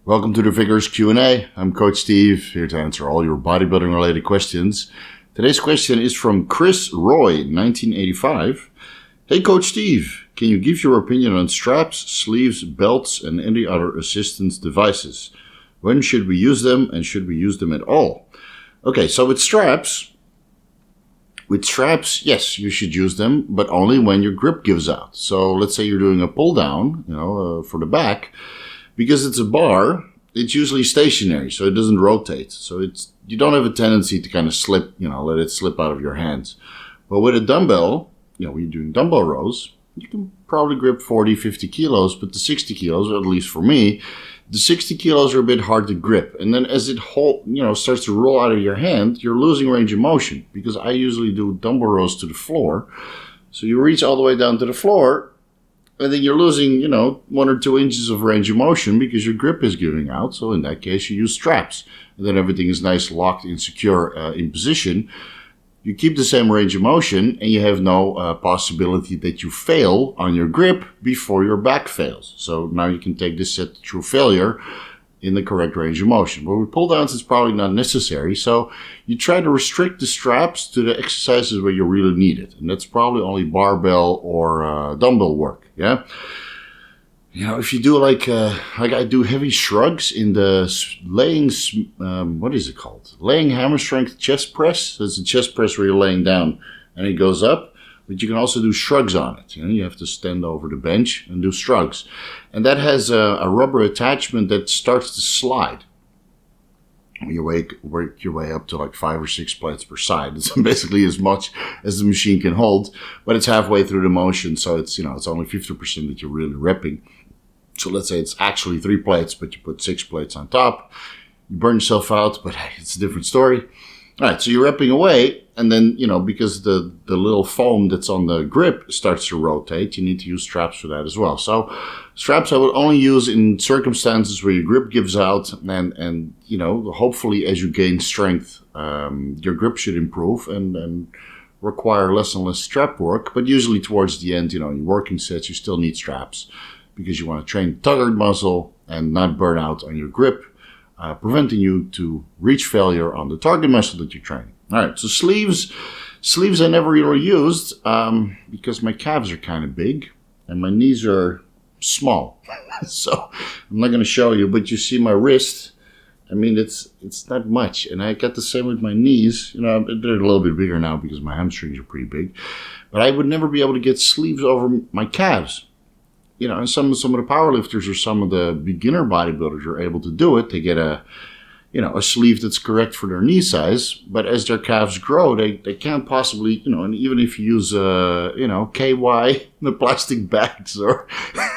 Welcome to the Vigorous Q&A. I'm Coach Steve, here to answer all your bodybuilding related questions. Today's question is from Chris Roy, 1985. Hey Coach Steve, can you give your opinion on straps, sleeves, belts, and any other assistance devices? When should we use them, and should we use them at all? Okay, so with straps, yes, you should use them, but only when your grip gives out. So let's say you're doing a pull down, for the back. Because it's a bar, it's usually stationary, so it doesn't rotate. So you don't have a tendency to kind of slip, let it slip out of your hands. But with a dumbbell, when you're doing dumbbell rows, you can probably grip 40, 50 kilos, but the 60 kilos, or at least for me, the 60 kilos are a bit hard to grip. And then as it starts to roll out of your hand, you're losing range of motion. Because I usually do dumbbell rows to the floor. So you reach all the way down to the floor, and then you're losing, 1 or 2 inches of range of motion because your grip is giving out. So in that case, you use straps. And then everything is nice, locked and secure in position. You keep the same range of motion, and you have no possibility that you fail on your grip before your back fails. So now you can take this set through failure in the correct range of motion. But with pull downs, it's probably not necessary. So you try to restrict the straps to the exercises where you really need it. And that's probably only barbell or dumbbell work. Yeah. If you do like I do heavy shrugs in the laying, what is it called? Laying hammer strength chest press. So it's a chest press where you're laying down and it goes up. But you can also do shrugs on it. You have to stand over the bench and do shrugs. And that has a rubber attachment that starts to slide. You work your way up to like 5 or 6 plates per side. It's basically as much as the machine can hold, but it's halfway through the motion, so it's it's only 50% that you're really repping. So let's say it's actually 3 plates, but you put 6 plates on top. You burn yourself out, but hey, it's a different story. All right, so you're repping away, and then, because the little foam that's on the grip starts to rotate, you need to use straps for that as well. So straps I would only use in circumstances where your grip gives out, and hopefully as you gain strength, your grip should improve and require less and less strap work. But usually towards the end, your working sets, you still need straps because you want to train the tugger muscle and not burn out on your grip, preventing you to reach failure on the target muscle that you're training. All right, so sleeves I never really used because my calves are kind of big and my knees are small. So I'm not going to show you, but you see my wrist. I mean, it's not much. And I got the same with my knees. They're a little bit bigger now because my hamstrings are pretty big. But I would never be able to get sleeves over my calves. And some of the powerlifters or some of the beginner bodybuilders are able to do it. They get a sleeve that's correct for their knee size, but as their calves grow, they can't possibly, and even if you use, KY, the plastic bags or,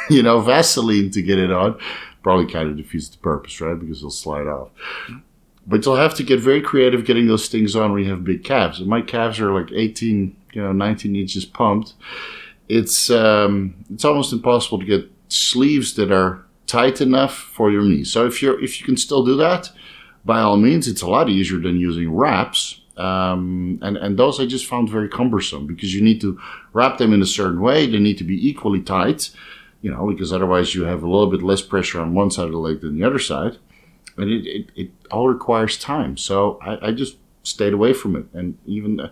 Vaseline to get it on, probably kind of defeats the purpose, right? Because they'll slide off. But you'll have to get very creative getting those things on when you have big calves. And my calves are like 18, 19 inches pumped. It's almost impossible to get sleeves that are tight enough for your knees. So if you can still do that, by all means, it's a lot easier than using wraps. And those I just found very cumbersome because you need to wrap them in a certain way. They need to be equally tight, because otherwise you have a little bit less pressure on one side of the leg than the other side. And it all requires time. So I just stayed away from it. And even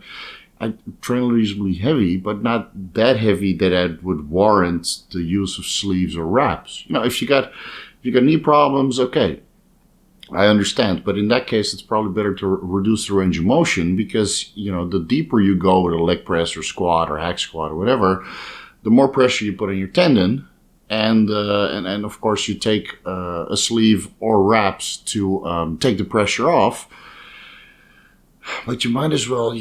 I train reasonably heavy, but not that heavy that I would warrant the use of sleeves or wraps. If you got knee problems, okay, I understand. But in that case, it's probably better to reduce the range of motion because, the deeper you go with a leg press or squat or hack squat or whatever, the more pressure you put on your tendon. And of course, you take a sleeve or wraps to take the pressure off. But you might as well,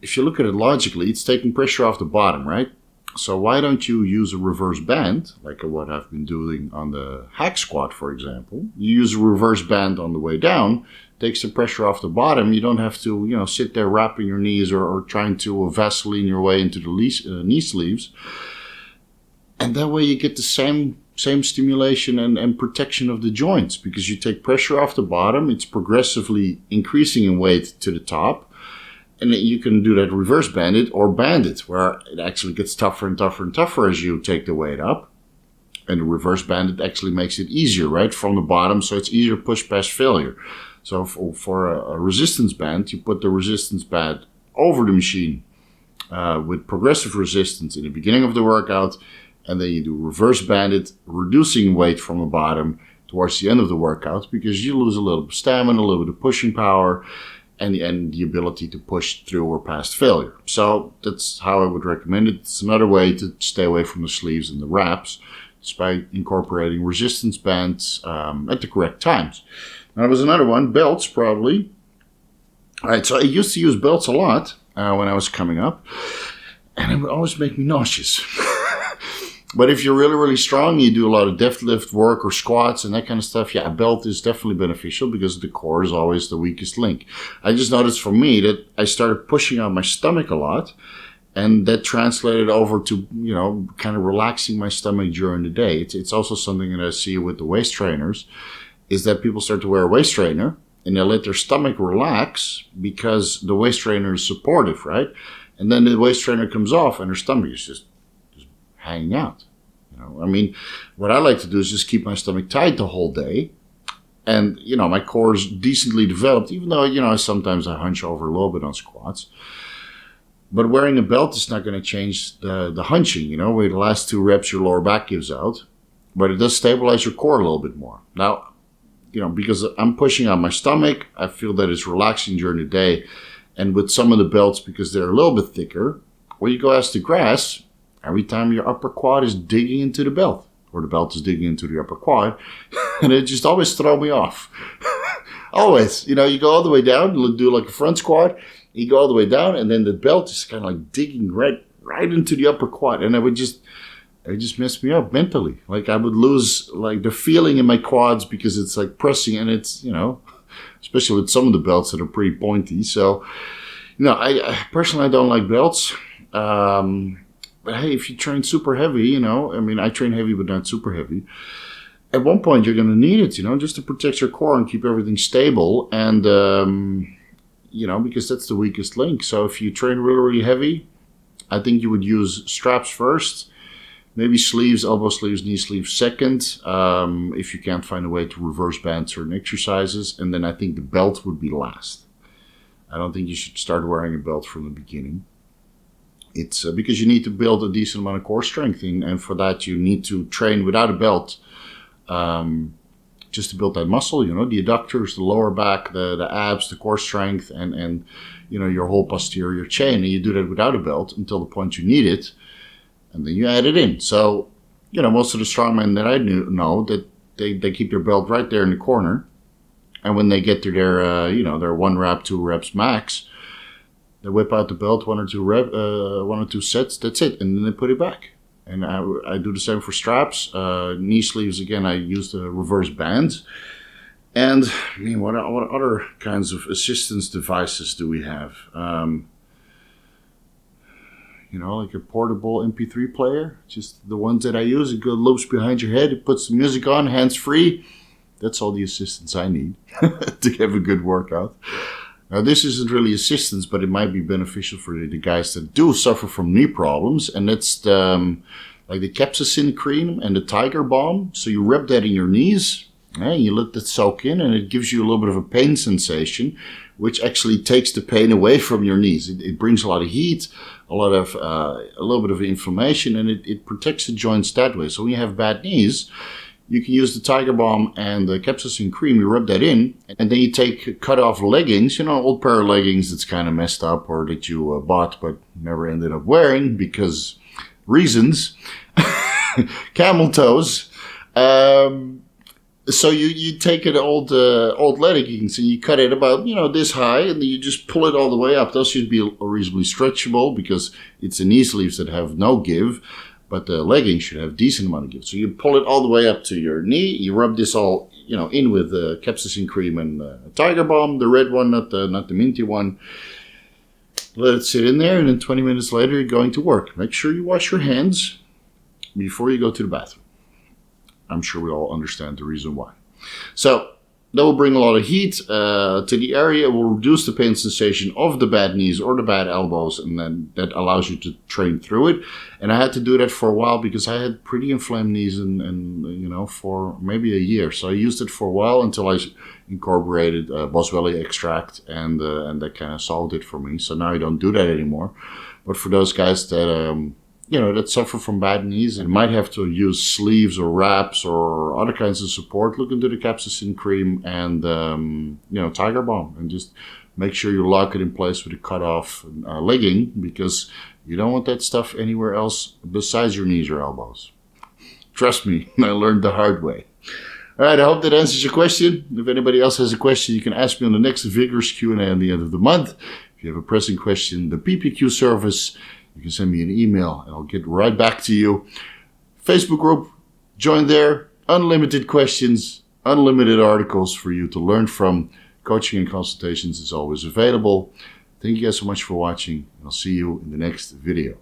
if you look at it logically, it's taking pressure off the bottom, right? So why don't you use a reverse band, like what I've been doing on the hack squat, for example? You use a reverse band on the way down, takes the pressure off the bottom. You don't have to, sit there wrapping your knees or trying to Vaseline your way into the knee sleeves. And that way you get the same stimulation and protection of the joints because you take pressure off the bottom. It's progressively increasing in weight to the top. And you can do that reverse banded or banded, where it actually gets tougher and tougher and tougher as you take the weight up. And the reverse band, it actually makes it easier, right, from the bottom, so it's easier to push past failure. So for a resistance band, you put the resistance band over the machine with progressive resistance in the beginning of the workout, and then you do reverse band it, reducing weight from the bottom towards the end of the workout, because you lose a little bit of stamina, a little bit of pushing power, and the ability to push through or past failure. So that's how I would recommend it. It's another way to stay away from the sleeves and the wraps, just by incorporating resistance bands at the correct times. Now, there was another one, belts probably. All right, so I used to use belts a lot when I was coming up, and it would always make me nauseous. But if you're really, really strong, you do a lot of deadlift work or squats and that kind of stuff, yeah, a belt is definitely beneficial because the core is always the weakest link. I just noticed for me that I started pushing out my stomach a lot, and that translated over to, you know, kind of relaxing my stomach during the day. It's also something that I see with the waist trainers, is that people start to wear a waist trainer and they let their stomach relax because the waist trainer is supportive, right? And then the waist trainer comes off and their stomach is just hanging out. You know, I mean, what I like to do is just keep my stomach tight the whole day. And, you know, my core is decently developed, even though, you know, sometimes I hunch over a little bit on squats. But wearing a belt is not going to change the hunching, you know. With the last 2 reps, your lower back gives out. But it does stabilize your core a little bit more. Now, you know, because I'm pushing on my stomach, I feel that it's relaxing during the day. And with some of the belts, because they're a little bit thicker, when you go ass to grass, every time your upper quad is digging into the belt, or the belt is digging into the upper quad, and it just always throw me off. Always. You know, you go all the way down, do like a front squat, you go all the way down, and then the belt is kind of like digging right into the upper quad, and it just messed me up mentally. Like I would lose like the feeling in my quads because it's like pressing, and it's, you know, especially with some of the belts that are pretty pointy. So, you know, I personally, I don't like belts. But hey, if you train super heavy, you know, I mean, I train heavy, but not super heavy. At one point, you're going to need it, you know, just to protect your core and keep everything stable. And, you know, because that's the weakest link. So if you train really, really heavy, I think you would use straps first, maybe sleeves, elbow sleeves, knee sleeves second, if you can't find a way to reverse band certain exercises. And then I think the belt would be last. I don't think you should start wearing a belt from the beginning. It's because you need to build a decent amount of core strength, and for that you need to train without a belt, just to build that muscle, you know, the adductors, the lower back, the abs, the core strength, and you know, your whole posterior chain. And you do that without a belt until the point you need it, and then you add it in. So, you know, most of the strongmen that I know that they keep their belt right there in the corner, and when they get to their you know, their 1 rep, 2 reps max, they whip out the belt, 1 or 2 sets, that's it, and then they put it back. And I do the same for straps. Knee sleeves, again, I use the reverse bands. And, I mean, what other kinds of assistance devices do we have? You know, like a portable MP3 player, just the ones that I use. It goes loops behind your head, it puts the music on, hands-free. That's all the assistance I need to have a good workout. Now, this isn't really assistance, but it might be beneficial for the guys that do suffer from knee problems. And that's like the capsaicin cream and the tiger balm. So you rub that in your knees, and you let that soak in, and it gives you a little bit of a pain sensation, which actually takes the pain away from your knees. It brings a lot of heat, a little bit of inflammation, and it protects the joints that way. So when you have bad knees, you can use the tiger balm and the capsaicin cream. You rub that in, and then you take cut off leggings, you know, old pair of leggings that's kind of messed up, or that you bought but never ended up wearing because reasons. Camel toes. So you take an old leggings and you cut it about, you know, this high, and then you just pull it all the way up. Those should be reasonably stretchable because it's the knee sleeves that have no give. But the leggings should have a decent amount of give. So you pull it all the way up to your knee. You rub this all, you know, in with capsaicin cream and tiger balm, the red one, not the minty one. Let it sit in there, and then 20 minutes later, you're going to work. Make sure you wash your hands before you go to the bathroom. I'm sure we all understand the reason why. So That will bring a lot of heat to the area. It will reduce the pain sensation of the bad knees or the bad elbows, and then that allows you to train through it. And I had to do that for a while because I had pretty inflamed knees and you know, for maybe a year. So I used it for a while until I incorporated Boswellia extract, and that kind of solved it for me. So now I don't do that anymore. But for those guys that you know, that suffer from bad knees and might have to use sleeves or wraps or other kinds of support, look into the capsaicin cream and, you know, Tiger Balm, and just make sure you lock it in place with a cut-off legging, because you don't want that stuff anywhere else besides your knees or elbows. Trust me, I learned the hard way. All right, I hope that answers your question. If anybody else has a question, you can ask me on the next Vigorous Q&A at the end of the month. If you have a pressing question, the PPQ service, you can send me an email and I'll get right back to you. Facebook group, join there. Unlimited questions, unlimited articles for you to learn from. Coaching and consultations is always available. Thank you guys so much for watching, and I'll see you in the next video.